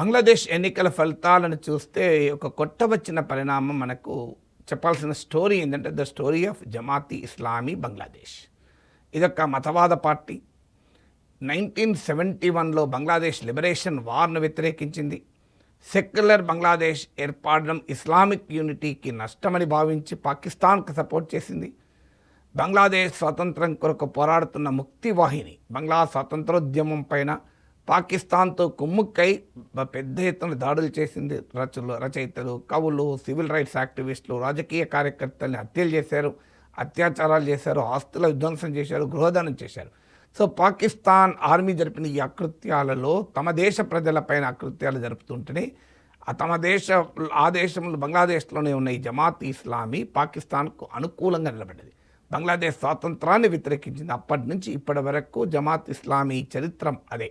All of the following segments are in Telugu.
బంగ్లాదేశ్ ఎన్నికల ఫలితాలను చూస్తే ఒక కొట్టవచ్చిన పరిణామం మనకు చెప్పాల్సిన స్టోరీ ఏంటంటే the story of Jamaat-e Islami Bangladesh. ఇదొక మతవాద పార్టీ. 1971లో బంగ్లాదేశ్ లిబరేషన్ వార్ను వ్యతిరేకించింది. సెక్యులర్ బంగ్లాదేశ్ ఏర్పడడం ఇస్లామిక్ యూనిటీకి నష్టమని భావించి పాకిస్తాన్కు సపోర్ట్ చేసింది. బంగ్లాదేశ్ స్వాతంత్రం కొరకు పోరాడుతున్న ముక్తి వాహిని బంగ్లా స్వాతంత్రోద్యమం పైన పాకిస్తాన్తో కుమ్ముక్కై పెద్ద ఎత్తున దాడులు చేసింది. రచయితలు, కవులు, సివిల్ రైట్స్ యాక్టివిస్టులు, రాజకీయ కార్యకర్తల్ని హత్యలు చేశారు, అత్యాచారాలు చేశారు, ఆస్తుల విధ్వంసం చేశారు, గృహదానం చేశారు. సో పాకిస్తాన్ ఆర్మీ జరిపిన ఈ అకృత్యాలలో తమ దేశ ప్రజలపైన అకృత్యాలు జరుపుతుంటేనే ఆ దేశంలో బంగ్లాదేశ్లోనే ఉన్న ఈ జమాత్ ఇస్లామీ పాకిస్తాన్కు అనుకూలంగా నిలబడ్డది. బంగ్లాదేశ్ స్వాతంత్రాన్ని వ్యతిరేకించింది. అప్పటి నుంచి ఇప్పటి వరకు జమాత్ ఇస్లామీ చరిత్రం అదే.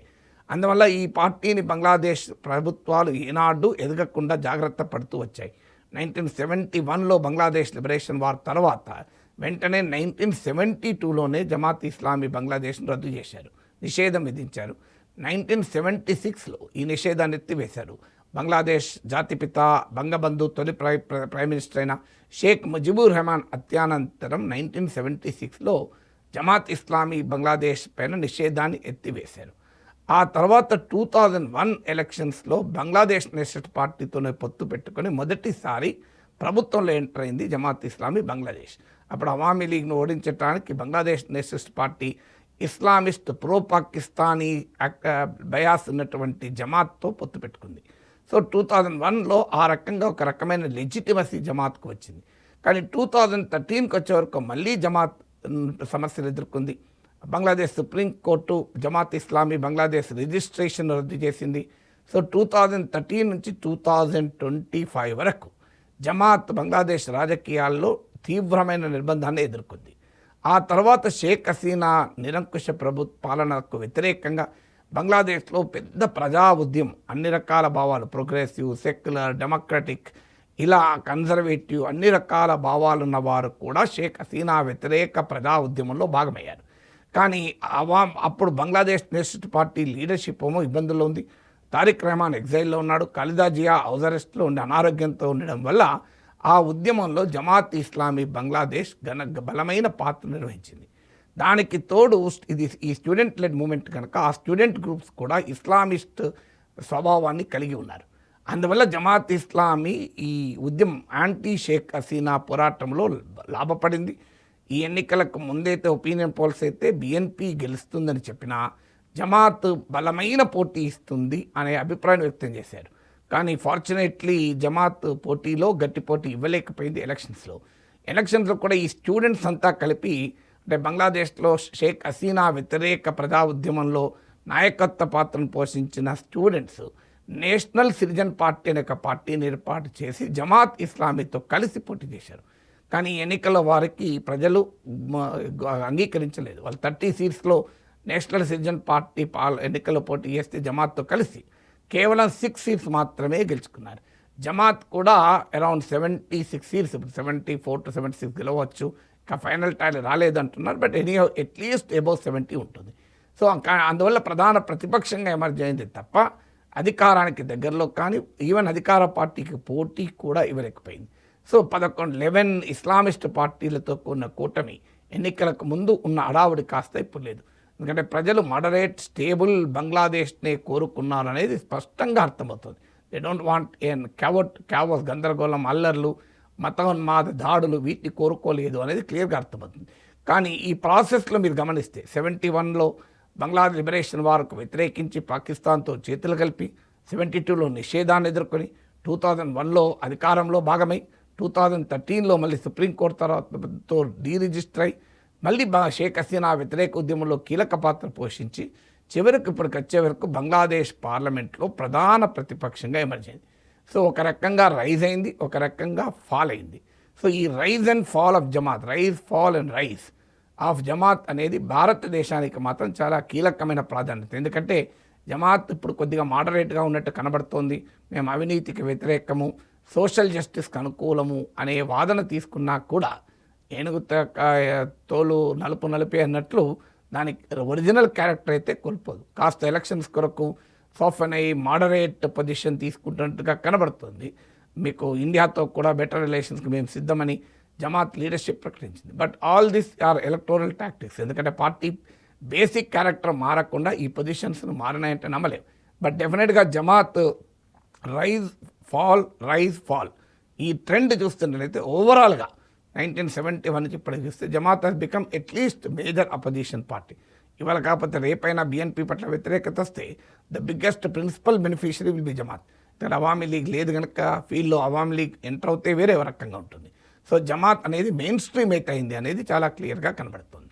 అందువల్ల ఈ పార్టీని బంగ్లాదేశ్ ప్రభుత్వాలు ఈనాడు ఎదగకుండా జాగ్రత్త పడుతూ వచ్చాయి. 1971లో బంగ్లాదేశ్ లిబరేషన్ వార్ తర్వాత వెంటనే 1972లోనే జమాత్ ఇస్లామీ బంగ్లాదేశ్ను రద్దు చేశారు, నిషేధం విధించారు. 1976లో ఈ నిషేధాన్ని ఎత్తివేశారు. బంగ్లాదేశ్ జాతిపిత బంగబంధు తొలి ప్రైమ్ మినిస్టర్ అయిన షేక్ ముజిబుర్ రెహమాన్ హత్యానంతరం 1976లో జమాత్ ఇస్లామీ బంగ్లాదేశ్ పైన నిషేధాన్ని ఎత్తివేశారు. ఆ తర్వాత 2001 ఎలక్షన్స్లో బంగ్లాదేశ్ నేషనల్ పార్టీతోనే పొత్తు పెట్టుకొని మొదటిసారి ప్రభుత్వంలో ఎంటర్ అయింది జమాత్ ఇస్లామీ బంగ్లాదేశ్. అప్పుడు అవామీ లీగ్ను ఓడించడానికి Bangladesh Nationalist party Islamist pro Pakistani bias ఉన్నటువంటి జమాత్తో పొత్తు పెట్టుకుంది. సో 2001లో ఆ రకంగా ఒక రకమైన లెజిటిమసీ జమాత్కు వచ్చింది. కానీ 2013కి వచ్చే వరకు మళ్ళీ జమాత్ సమస్యలు ఎదుర్కొంది. బంగ్లాదేశ్ సుప్రీంకోర్టు జమాత్ ఇస్లామీ బంగ్లాదేశ్ రిజిస్ట్రేషన్ రద్దు చేసింది. సో 2013 నుంచి 2025 వరకు జమాత్ బంగ్లాదేశ్ రాజకీయాల్లో తీవ్రమైన నిర్బంధాన్ని ఎదుర్కొంది. ఆ తర్వాత షేక్ హసీనా నిరంకుశ పాలనకు వ్యతిరేకంగా బంగ్లాదేశ్లో పెద్ద ప్రజా ఉద్యమం, అన్ని రకాల భావాలు, ప్రోగ్రెసివ్, సెక్యులర్, డెమోక్రటిక్, ఇలా కన్జర్వేటివ్ అన్ని రకాల భావాలున్న వారు కూడా షేక్ హసీనా వ్యతిరేక ప్రజా ఉద్యమంలో భాగమయ్యారు. కానీ అప్పుడు బంగ్లాదేశ్ నేషనలిస్ట్ పార్టీ లీడర్షిప్ ఏమో ఇబ్బందుల్లో ఉంది. తారిక్ రెహమాన్ ఎగ్జైల్లో ఉన్నాడు, ఖలీదా జియా హౌస్ అరెస్ట్లో ఉండి అనారోగ్యంతో ఉండడం వల్ల ఆ ఉద్యమంలో జమాత్ ఇస్లామీ బంగ్లాదేశ్ బలమైన పాత్ర నిర్వహించింది. దానికి తోడు ఈ స్టూడెంట్ లెడ్ మూమెంట్ కనుక ఆ స్టూడెంట్ గ్రూప్స్ కూడా ఇస్లామిస్ట్ స్వభావాన్ని కలిగి ఉన్నారు. అందువల్ల జమాత్ ఇస్లామీ ఈ ఉద్యమం యాంటీ షేక్ హసీనా పోరాటంలో లాభపడింది. ఈ ఎన్నికలకు ముందైతే ఒపీనియన్ పోల్స్ అయితే బిఎన్పి గెలుస్తుందని చెప్పినా జమాత్ బలమైన పోటీ ఇస్తుంది అనే అభిప్రాయం వ్యక్తం చేశారు. కానీ ఫార్చునేట్లీ జమాత్ పోటీలో గట్టి పోటీ ఇవ్వలేకపోయింది. ఎలక్షన్స్లో కూడా ఈ స్టూడెంట్స్ అంతా కలిపి, అంటే బంగ్లాదేశ్లో షేక్ హసీనా వ్యతిరేక ప్రజా ఉద్యమంలో నాయకత్వ పాత్రను పోషించిన స్టూడెంట్స్ నేషనల్ సిటిజన్ పార్టీ అనే ఒక పార్టీని ఏర్పాటు చేసి జమాత్ ఇస్లామీతో కలిసి పోటీ చేశారు. కానీ ఎన్నికల్లో వారికి ప్రజలు అంగీకరించలేదు. వాళ్ళు 30 సీట్స్లో నేషనల్ సిటిజన్ పార్టీ ఎన్నికల్లో పోటీ చేస్తే జమాత్తో కలిసి కేవలం 6 సీట్స్ మాత్రమే గెలుచుకున్నారు. జమాత్ కూడా అరౌండ్ 76 సీట్స్, 74 to 76 గెలవచ్చు. ఇంకా ఫైనల్ టాలీ రాలేదంటున్నారు. బట్ అట్లీస్ట్ అబౌవ్ 70 ఉంటుంది. సో అందువల్ల ప్రధాన ప్రతిపక్షంగా ఎమర్జ్ అయింది తప్ప అధికారానికి దగ్గరలో కానీ ఈవెన్ అధికార పార్టీకి పోటీ కూడా ఇవ్వలేకపోయింది. సో 11 ఇస్లామిస్ట్ పార్టీలతో కూడిన కూటమి ఎన్నికలకు ముందు ఉన్న అడావుడి కాస్త ఇప్పుడు లేదు. ఎందుకంటే ప్రజలు మడరేట్ స్టేబుల్ బంగ్లాదేశ్నే కోరుకున్నారు అనేది స్పష్టంగా అర్థమవుతుంది. దే డోంట్ వాంట్ క్యావస్, గందరగోళం, అల్లర్లు, మతోన్మాద దాడులు వీటిని కోరుకోలేదు అనేది క్లియర్గా అర్థమవుతుంది. కానీ ఈ ప్రాసెస్లో మీరు గమనిస్తే 71లో బంగ్లాదేశ్ లిబరేషన్ వార్కు వ్యతిరేకించి పాకిస్తాన్తో చేతులు కలిపి 72లో నిషేధాన్ని ఎదుర్కొని 2001లో అధికారంలో భాగమై 2013లో మళ్ళీ సుప్రీంకోర్టు తర్వాతతో డీరిజిస్టర్ అయి మళ్ళీ షేక్ హసీనా వ్యతిరేక ఉద్యమంలో కీలక పాత్ర పోషించి చివరికి ఇప్పటికి వచ్చే వరకు బంగ్లాదేశ్ పార్లమెంట్లో ప్రధాన ప్రతిపక్షంగా ఎమర్జ్ అయింది. సో ఒక రకంగా రైజ్ అయింది, ఒక రకంగా ఫాల్ అయింది. సో ఈ rise and fall of Jamaat, fall and rise of Jamaat అనేది భారతదేశానికి మాత్రం చాలా కీలకమైన ప్రాధాన్యత. ఎందుకంటే జమాత్ ఇప్పుడు కొద్దిగా మోడరేట్గా ఉన్నట్టు కనబడుతోంది. మేము అవినీతికి వ్యతిరేకము, సోషల్ జస్టిస్కి అనుకూలము అనే వాదన తీసుకున్నా కూడా ఏనుగు తోలు నలుపు నలిపే అన్నట్లు దానికి ఒరిజినల్ క్యారెక్టర్ అయితే కోల్పోదు. కాస్త ఎలక్షన్స్ కొరకు సాఫ్ట్ అయ్యి మోడరేట్ పొజిషన్ తీసుకుంటున్నట్టుగా కనబడుతుంది. మీకు ఇండియాతో కూడా బెటర్ రిలేషన్స్కి మేము సిద్ధమని జమాత్ లీడర్షిప్ ప్రకటించింది. But all this are electoral tactics. ఎందుకంటే పార్టీ బేసిక్ క్యారెక్టర్ మారకుండా ఈ పొజిషన్స్ను మారినాయంటే నమ్మలేం. బట్ డెఫినెట్గా జమాత్ రైజ్ ఫాల్ ఈ ట్రెండ్ చూస్తున్నట్లయితే ఓవరాల్గా 1971 నుంచి ఇప్పటికి చూస్తే Jamaat has become at least major opposition party. ఇవాళ కాకపోతే రేపైనా బీఎన్పీ పట్ల వ్యతిరేకత వస్తే the biggest principal beneficiary will be Jamaat. ఇక్కడ అవామీ లీగ్ లేదు కనుక ఫీల్డ్లో అవామీ లీగ్ ఎంటర్ అవుతే వేరే రకంగా ఉంటుంది. సో జమాత్ అనేది మెయిన్ స్ట్రీమ్ అయితే అయింది అనేది చాలా క్లియర్గా కనబడుతుంది.